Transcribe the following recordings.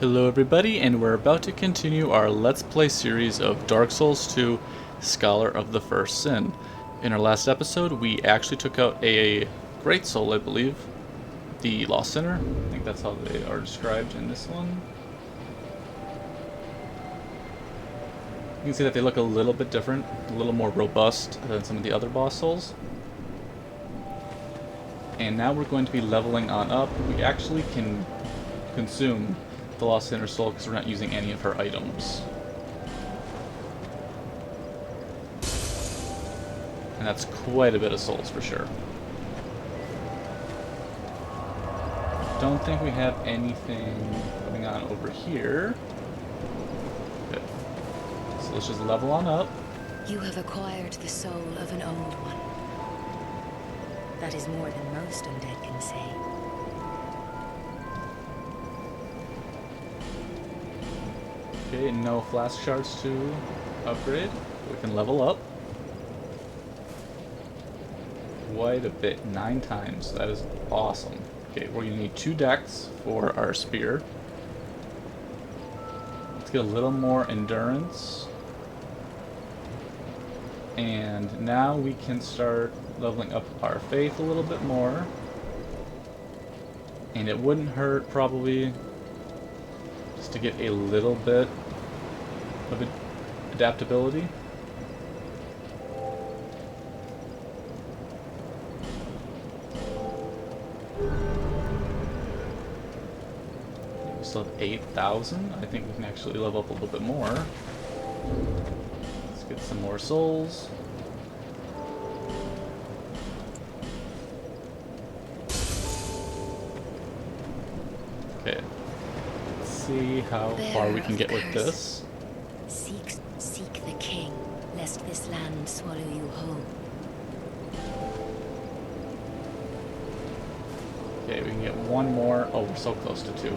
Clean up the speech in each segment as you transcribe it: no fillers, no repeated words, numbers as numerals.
Hello everybody, and we're about to continue our Let's Play series of Dark Souls 2 Scholar of the First Sin. In our last episode, we actually took out a Great Soul, I believe. The Lost Sinner. I think that's how they are described in this one. You can see that they look a little bit different, a little more robust than some of the other boss souls. And now we're going to be leveling on up. We actually can consume the Lost Sinner Soul because we're not using any of her items. And that's quite a bit of souls for sure. Don't think we have anything going on over here. Good. So let's just level on up. You have acquired the soul of an old one. That is more than most undead can say. Okay, no flask shards to upgrade. We can level up. Quite a bit, 9 times. That is awesome. Okay, we're gonna need 2 decks for our spear. Let's get a little more endurance. And now we can start leveling up our faith a little bit more. And it wouldn't hurt probably just to get a little bit of adaptability. We still have 8,000. I think we can actually level up a little bit more. Let's get some more souls. Okay. Let's see how far we can get with this. Seek the king, lest this land swallow you whole. Okay, we can get one more. Oh, we're so close to 2.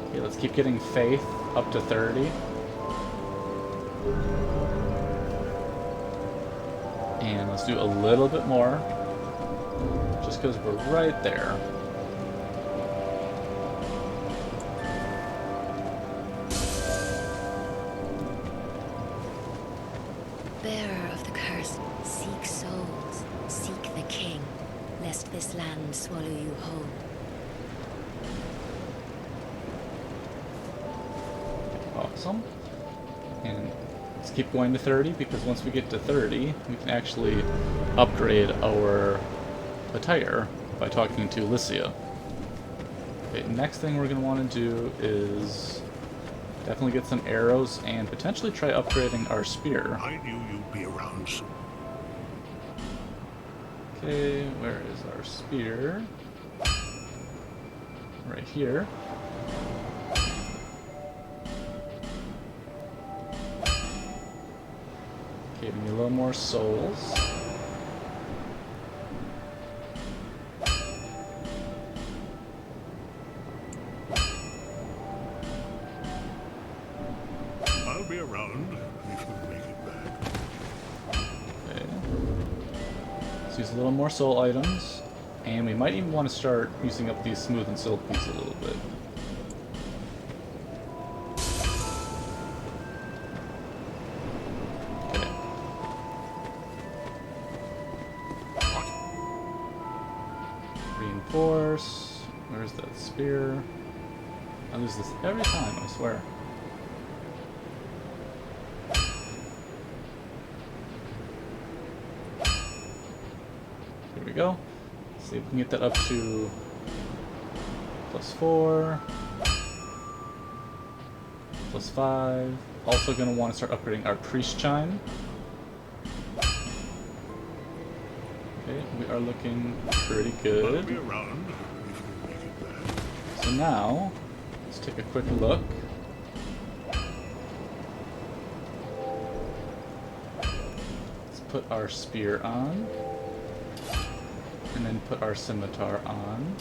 Okay, let's keep getting faith up to 30. And let's do a little bit more, just because we're right there. Bearer of the curse, seek souls, seek the king, lest this land swallow you whole. Awesome. And let's keep going to 30, because once we get to 30, we can actually upgrade our attire by talking to Lycia. Okay, next thing we're going to want to do is definitely get some arrows and potentially try upgrading our spear. I knew you'd be around soon. Okay, where is our spear? Right here. Okay, we need a little more souls. I'll be around if you make it back. Okay. Let's use a little more soul items. And we might even want to start using up these smooth and silk beads a little bit. Reinforce. Where's that spear? I lose this every time, I swear. Here we go. Let's see if we can get that up to +4, +5. Also going to want to start upgrading our priest chime. Okay, we are looking pretty I'll good. be around if you make it back. So now, let's take a quick look. Let's put our spear on. And then put our scimitar on.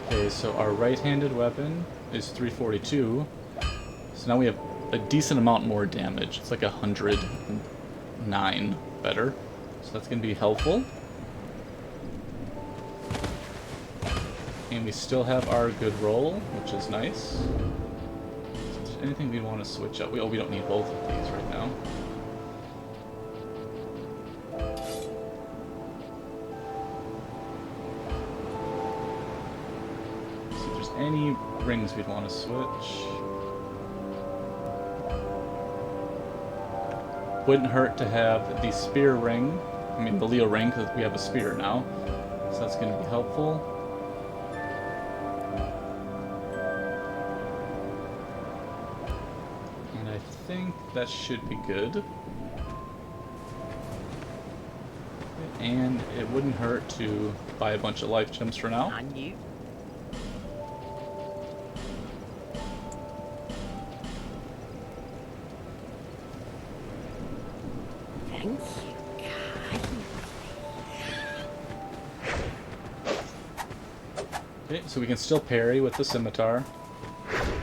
Okay, so our right-handed weapon is 342. So now we have a decent amount more damage. It's like 109 better. So that's going to be helpful. And we still have our good roll, which is nice. Is there anything we want to switch up? We don't need both of these right now. See if there's any rings we'd want to switch. Wouldn't hurt to have the spear ring. I mean the Leo ring, because we have a spear now. So that's going to be helpful. I think that should be good. And it wouldn't hurt to buy a bunch of life gems for now. On you. Thank you. Okay, so we can still parry with the scimitar.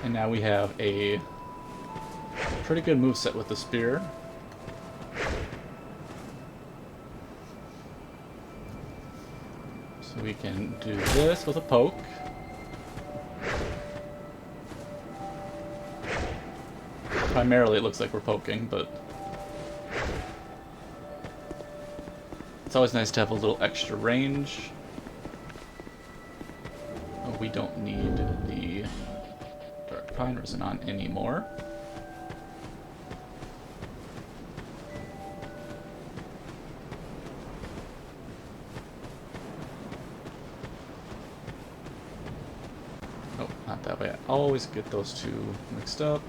And now we have a pretty good moveset with the spear. So we can do this with a poke. Primarily it looks like we're poking, but it's always nice to have a little extra range. Oh, we don't need the Dark Pine Resin on anymore. Oh, not that way. I always get those two mixed up.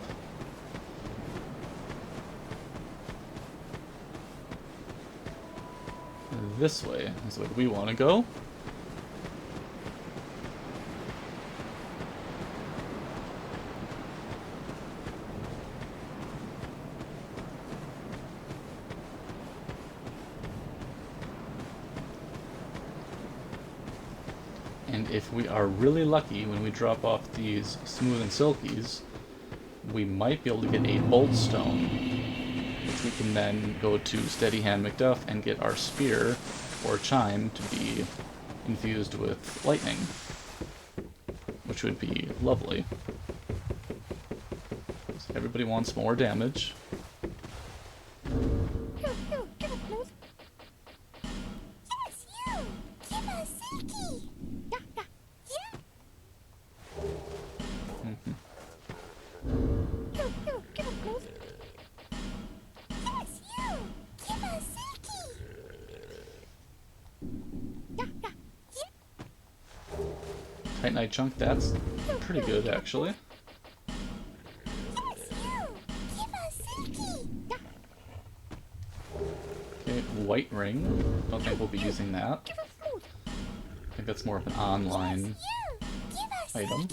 This way is where we want to go. And if we are really lucky when we drop off these smooth and silkies, we might be able to get a bolt stone, which we can then go to Steady Hand Macduff and get our spear or chime to be infused with lightning, which would be lovely. So everybody wants more damage. Titanite chunk, that's pretty good actually. Okay, white ring. Don't think we'll be using that. I think that's more of an online item.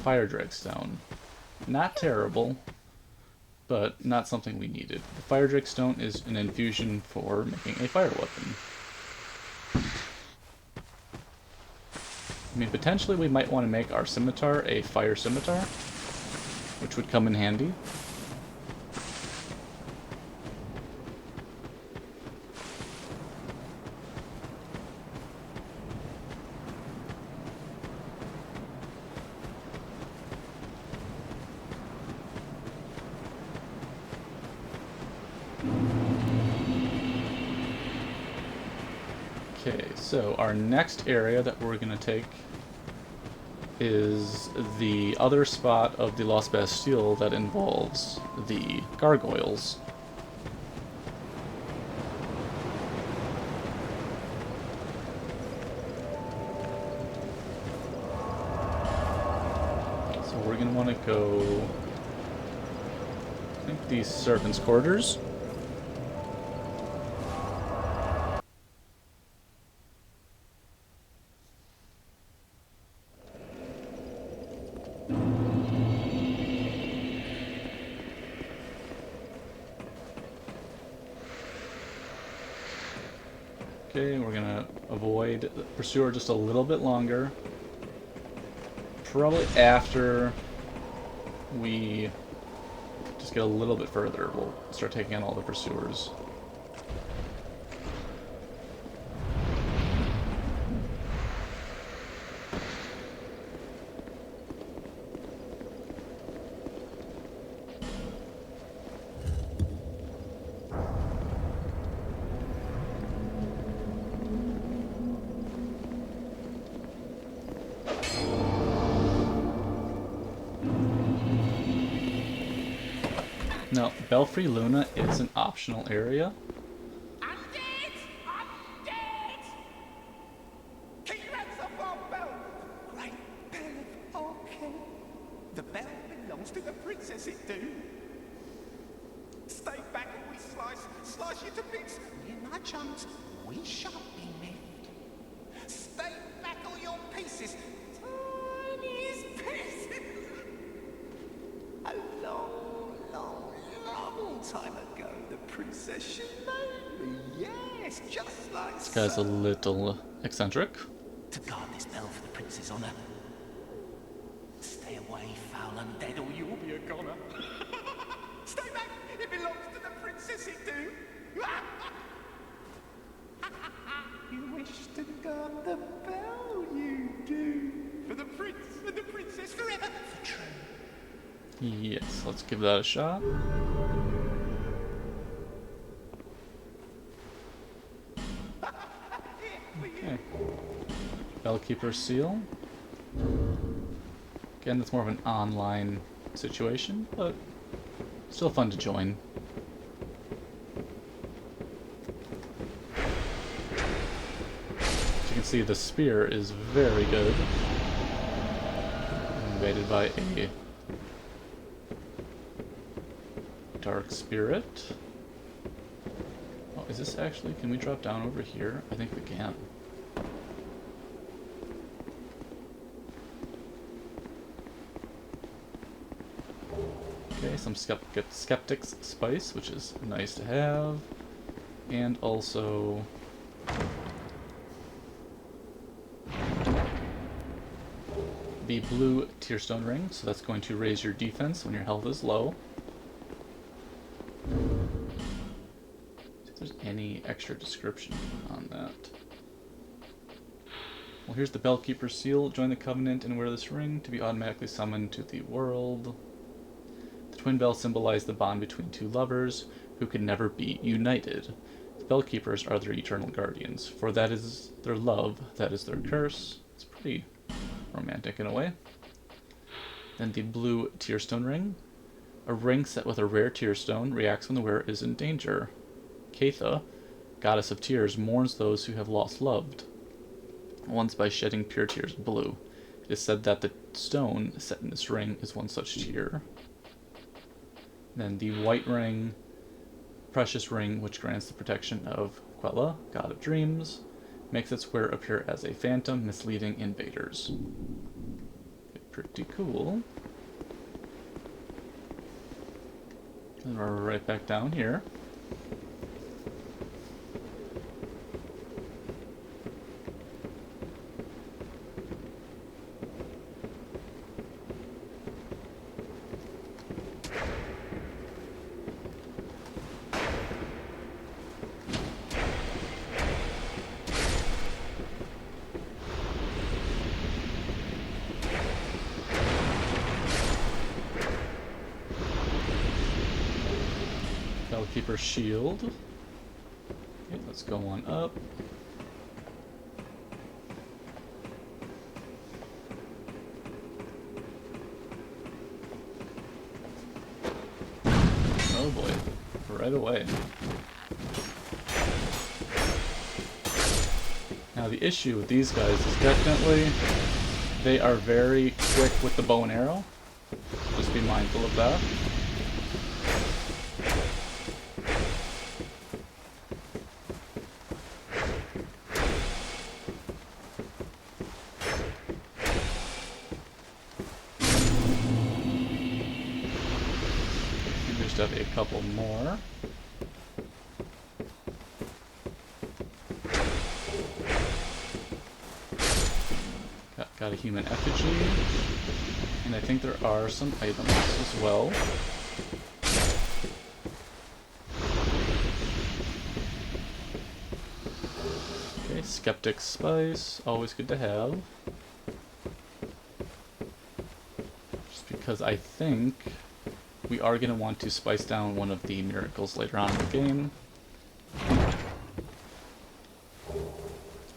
Fire Drag Stone. Not terrible, but not something we needed. The Fire Drake Stone is an infusion for making a fire weapon. I mean, potentially we might want to make our scimitar a fire scimitar, which would come in handy. Okay, so our next area that we're going to take is the other spot of the Lost Bastille that involves the gargoyles. So we're going to want to go, I think, the Servants' Quarters. Okay, we're gonna avoid the pursuer just a little bit longer. probably after we just get a little bit further, we'll start taking on all the pursuers. Now, Belfry Luna is an optional area. Undead! Undead! King Rats of our bell! Great bell of our king! The bell belongs to the princess, it do. Stay back and we slice you to bits. Me and my chums, we shan't be miffed. Stay back all your pieces. Tiniest pieces. A long time ago, the princess she made me. Yes, just like This guy's so. a little eccentric. To guard this bell for the prince's honour. Stay away, foul undead, or you'll be a goner. Stay back! It belongs to the princess, it do. You wish to guard the bell, you do. For the prince and the princess forever. For true. Yes, let's give that a shot. Okay. Bellkeeper seal. Again, it's more of an online situation, but still fun to join. As you can see, the spear is very good. Invaded by a dark spirit. Oh, is this actually... Can we drop down over here? I think we can. Okay, some Skeptic's Spice, which is nice to have. And also... the blue Tearstone Ring, so that's going to raise your defense when your health is low. See if there's any extra description on that. Well, here's the Bellkeeper Seal. Join the Covenant and wear this ring to be automatically summoned to the world. The twin bells symbolize the bond between two lovers who can never be united. The Bellkeepers are their eternal guardians, for that is their love, that is their curse. It's pretty romantic in a way. Then the blue Tearstone Ring. A ring set with a rare tearstone reacts when the wearer is in danger. Catha, goddess of tears, mourns those who have lost loved ones by shedding pure tears blue. It is said that the stone set in this ring is one such tear. Then the white ring, precious ring, which grants the protection of Quella, god of dreams, makes its wearer appear as a phantom, misleading invaders. Okay, pretty cool. And we're right back down here. Bellkeeper shield. Okay, let's go on up. Oh boy, right away. Now the issue with these guys is definitely they are very quick with the bow and arrow. Just be mindful of that. Have a couple more. Gotta human effigy. And I think there are some items as well. Okay, Skeptic Spice, always good to have. Just because I think we are going to want to spice down one of the miracles later on in the game.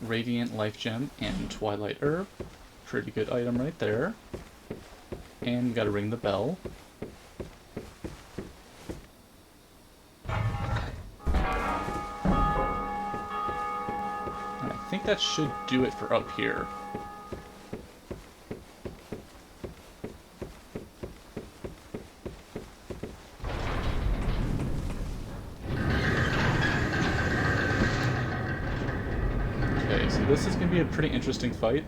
Radiant Life Gem and Twilight Herb. Pretty good item right there. And we gotta ring the bell. And I think that should do it for up here. Okay, so this is gonna be a pretty interesting fight.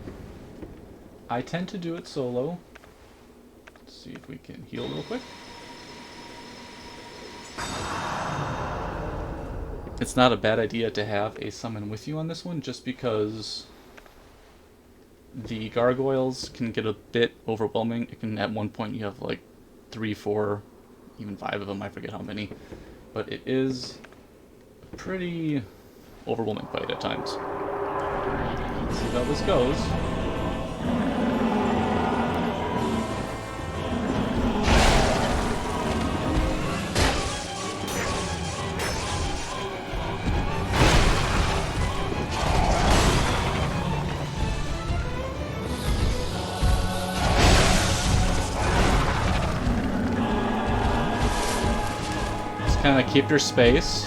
I tend to do it solo. Let's see if we can heal real quick. It's not a bad idea to have a summon with you on this one, just because the gargoyles can get a bit overwhelming. It can, at one point, you have like 3, 4, even 5 of them, I forget how many. But it is a pretty overwhelming fight at times. Let's see how this goes. Kind of keep your space.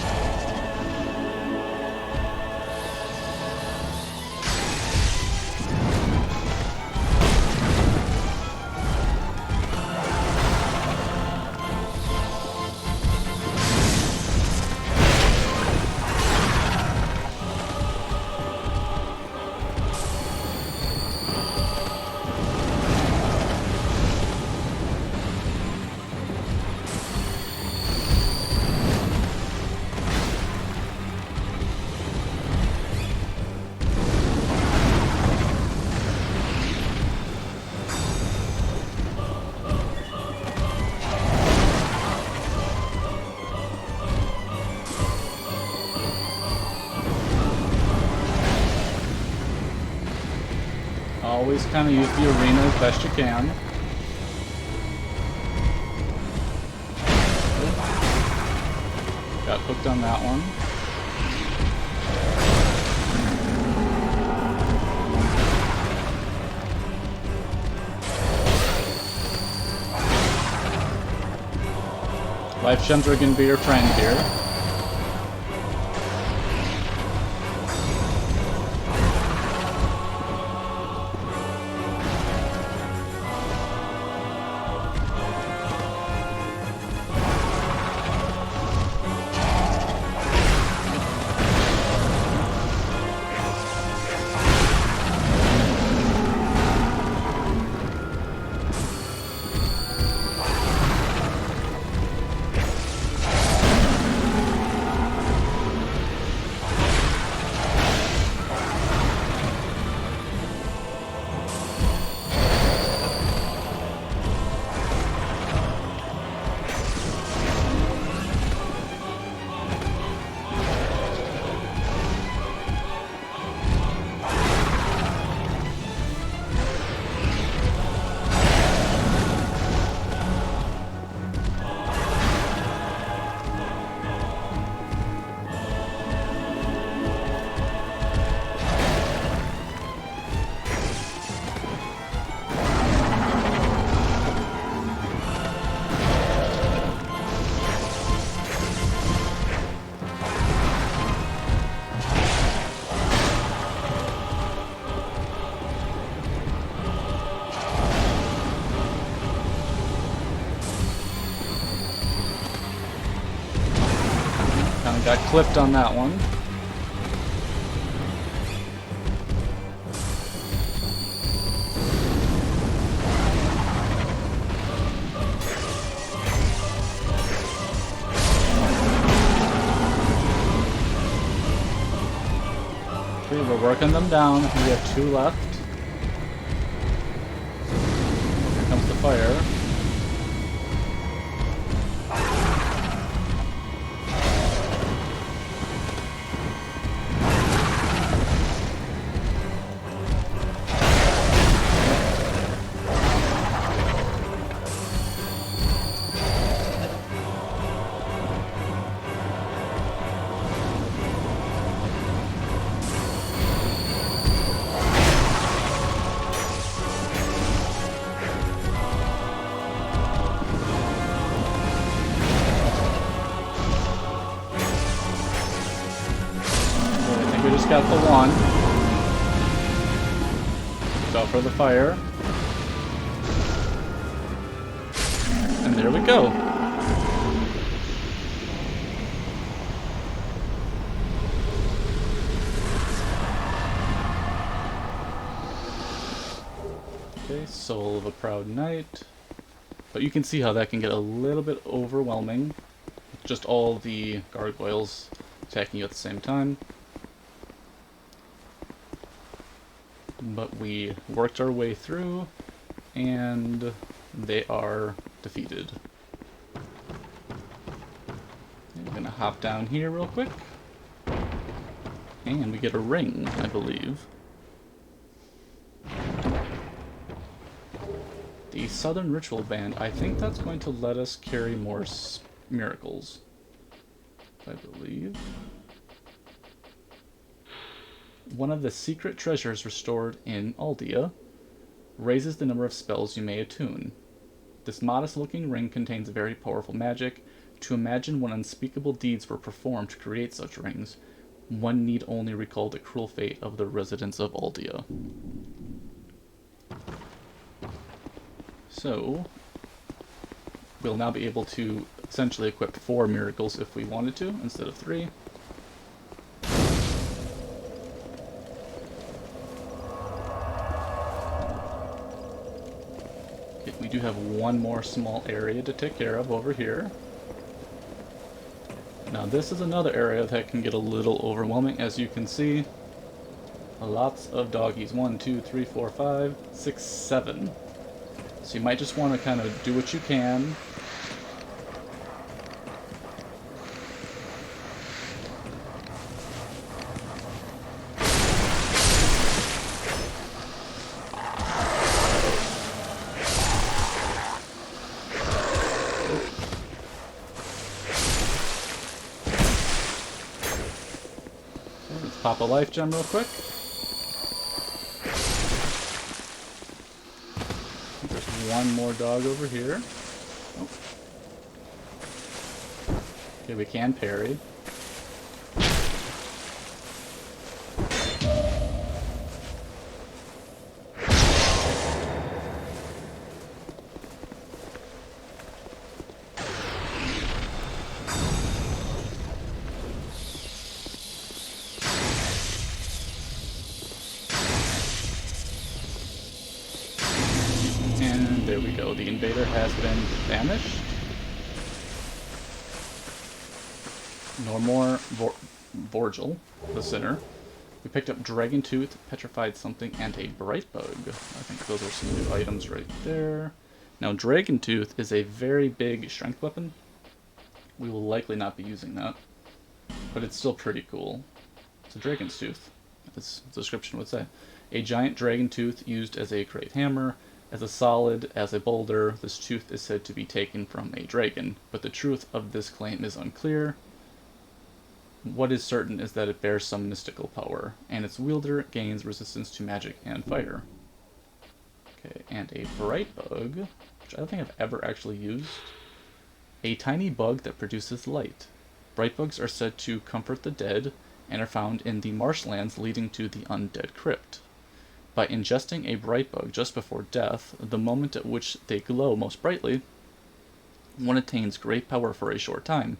Always kind of use the arena as best you can. Got hooked on that one. Life gems are going to be your friend here. Got clipped on that one. Okay, we're working them down. We have 2 left. fire. We just got the one. Go for the fire. And there we go. Okay, Soul of a Proud Knight. But you can see how that can get a little bit overwhelming. Just all the gargoyles attacking you at the same time. But we worked our way through, and they are defeated. I'm gonna hop down here real quick. And we get a ring, I believe. The Southern Ritual Band, I think that's going to let us carry more miracles, I believe. One of the secret treasures restored in Aldea raises the number of spells you may attune. This modest-looking ring contains very powerful magic. To imagine what unspeakable deeds were performed to create such rings, one need only recall the cruel fate of the residents of Aldea. So, we'll now be able to essentially equip 4 miracles if we wanted to, instead of 3. We do have one more small area to take care of over here. Now this is another area that can get a little overwhelming, as you can see. Lots of doggies. 1, 2, 3, 4, 5, 6, 7. So you might just want to kind of do what you can. Pop a life gem real quick. There's one more dog over here. Oh. Okay, we can parry. There we go, the invader has been banished. No more Vorgil, the sinner. We picked up Dragon Tooth, Petrified Something, and a Bright Bug. I think those are some new items right there. Now Dragon Tooth is a very big strength weapon. We will likely not be using that, but it's still pretty cool. It's a Dragon's Tooth, as the description would say. A giant dragon tooth used as a great hammer. As a solid as a boulder, this tooth is said to be taken from a dragon, but the truth of this claim is unclear. What is certain is that it bears some mystical power, and its wielder gains resistance to magic and fire. Okay, and a Bright Bug, which I don't think I've ever actually used. A tiny bug that produces light. Bright Bugs are said to comfort the dead, and are found in the marshlands leading to the undead crypt. By ingesting a Bright Bug just before death, the moment at which they glow most brightly, one attains great power for a short time,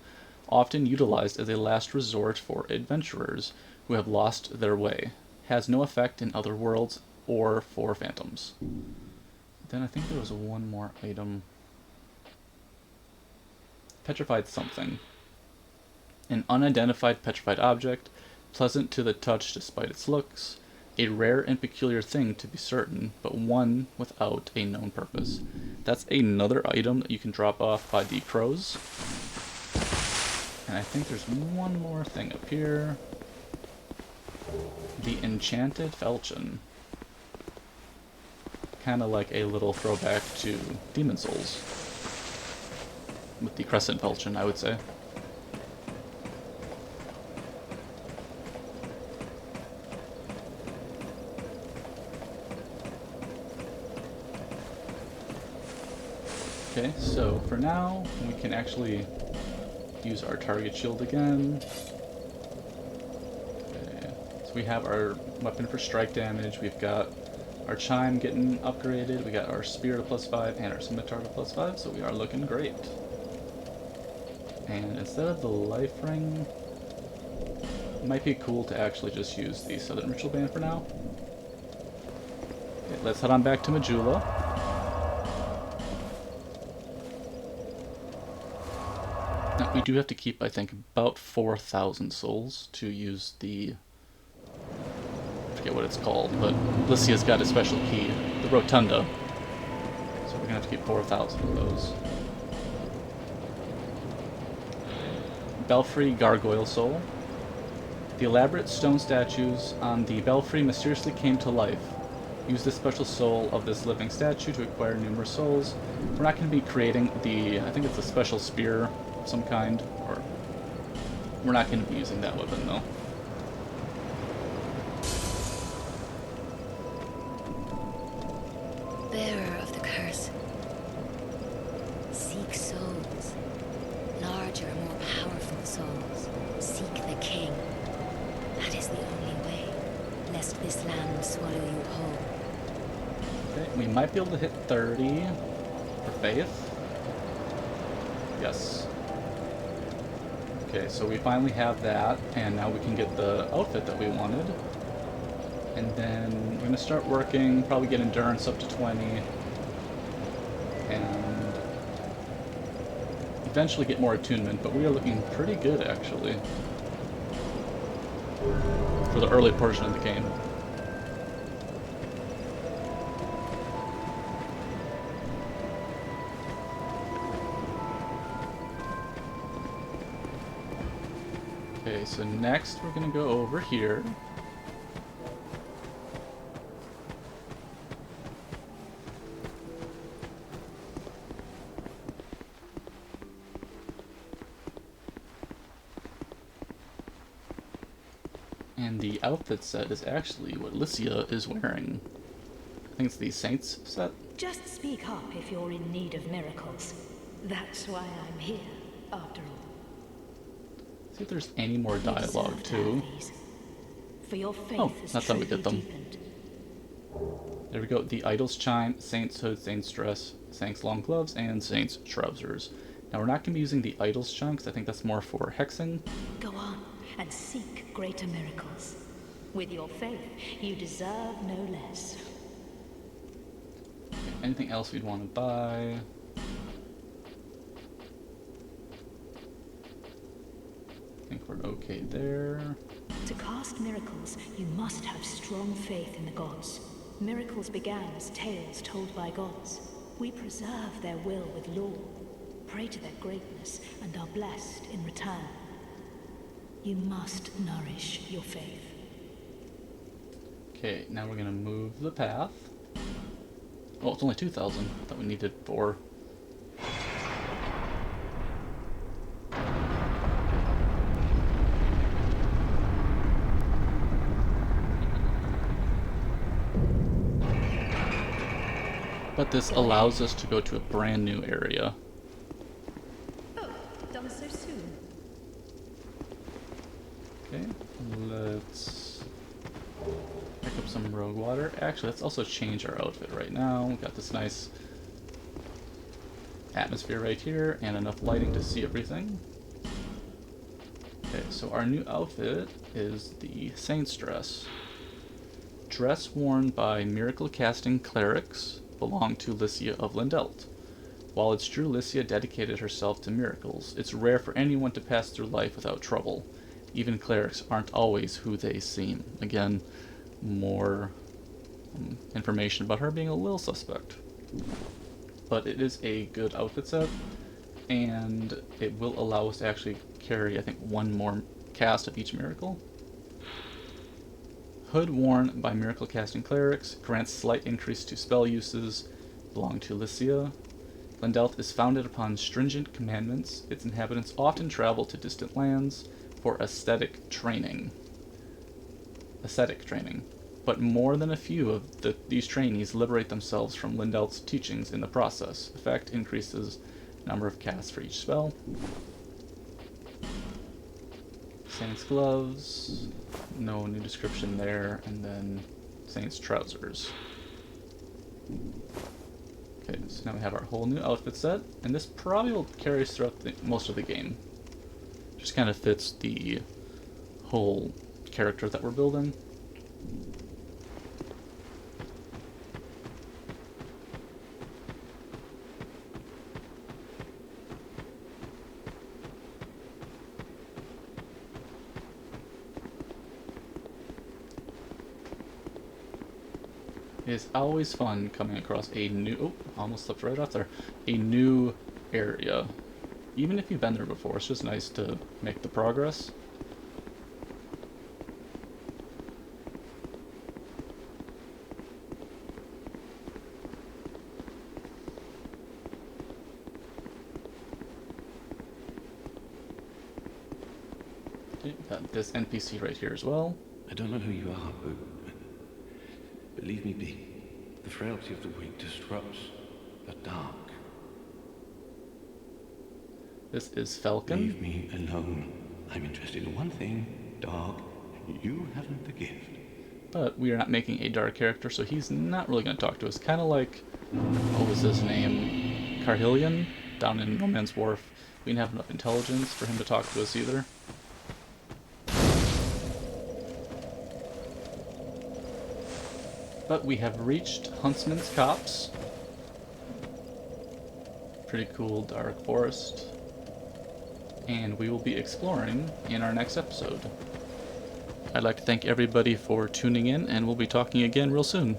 often utilized as a last resort for adventurers who have lost their way. Has no effect in other worlds or for phantoms. Then I think there was one more item. Petrified Something. An unidentified petrified object, pleasant to the touch despite its looks. A rare and peculiar thing to be certain, but one without a known purpose. That's another item that you can drop off by the crows. And I think there's one more thing up here. The enchanted falchion. Kind of like a little throwback to Demon Souls. With the crescent falchion, I would say. Okay, so for now, we can actually use our target shield again. Okay, so we have our weapon for strike damage, we've got our chime getting upgraded, we got our spear to +5 and our scimitar to +5, so we are looking great. And instead of the life ring, it might be cool to actually just use the Southern Ritual Band for now. Okay, let's head on back to Majula. Now, we do have to keep, I think, about 4,000 souls to use the... I forget what it's called, but Lycia's got a special key, the Rotunda. So we're going to have to keep 4,000 of those. Belfry Gargoyle Soul. The elaborate stone statues on the Belfry mysteriously came to life. Use the special soul of this living statue to acquire numerous souls. We're not going to be creating the... I think it's a special spear of some kind, or... We're not going to be using that weapon, though. Bearer of the curse. Seek souls. Larger, more powerful souls. Seek the king. That is the only way, lest this land swallow you whole. Okay, we might be able to hit 30 for faith. Yes. Okay, so we finally have that, and now we can get the outfit that we wanted. And then we're going to start working, probably get endurance up to 20, and eventually get more attunement, but we are looking pretty good, actually, for the early portion of the game. Okay, so next we're going to go over here. And the outfit set is actually what Lycia is wearing. I think it's the Saints set. Just speak up if you're in need of miracles. That's why I'm here, after all. See if there's any more dialogue too. For your faith Oh, is that's how we truly get them. deepened. There we go. The Idol's Chime, Saint's Hood, Saint's Dress, Saint's Long Gloves, and Saint's Trousers. Now we're not going to be using the Idol's Chime because I think that's more for hexing. Go on and seek greater miracles. With your faith, you deserve no less. Anything else we'd want to buy? I think we're okay there. To cast miracles, you must have strong faith in the gods. Miracles began as tales told by gods. We preserve their will with lore, pray to their greatness, and are blessed in return. You must nourish your faith. Okay, now we're going to move the path. Oh, it's only 2,000. I thought we needed 4. But this allows us to go to a brand new area. Oh, done so soon. Okay, let's pick up some rogue water. Actually, let's also change our outfit right now. We've got this nice atmosphere right here and enough lighting to see everything. Okay, so our new outfit is the Saint's Dress. Dress worn by miracle-casting clerics belong to Lycia of Lindelt. While it's true Lycia dedicated herself to miracles, it's rare for anyone to pass through life without trouble. Even clerics aren't always who they seem. Again, more information about her being a little suspect. But it is a good outfit set, and it will allow us to actually carry, I think, one more cast of each miracle. Hood worn by miracle casting clerics grants slight increase to spell uses belong to Lycia. Glendelth is founded upon stringent commandments. Its inhabitants often travel to distant lands for ascetic training. But more than a few of these trainees liberate themselves from Glendelth's teachings in the process. Effect increases number of casts for each spell. Saint's gloves, no new description there, and then Saint's trousers. Okay, so now we have our whole new outfit set, and this probably will carry us throughout most of the game. Just kind of fits the whole character that we're building. It is always fun coming across a new, almost slipped right out there, a new area. Even if you've been there before, it's just nice to make the progress. Okay, got this NPC right here as well. I don't know who you are, but leave me be. The frailty of the weak disrupts the dark. This is Falcon. Leave me alone. I'm interested in one thing, dark, and you haven't the gift. But we are not making a dark character, so he's not really going to talk to us. Kind of like, what was his name? Carhillion, down in No Man's Wharf. We didn't have enough intelligence for him to talk to us either. But we have reached Huntsman's Copse. Pretty cool dark forest. And we will be exploring in our next episode. I'd like to thank everybody for tuning in, and we'll be talking again real soon.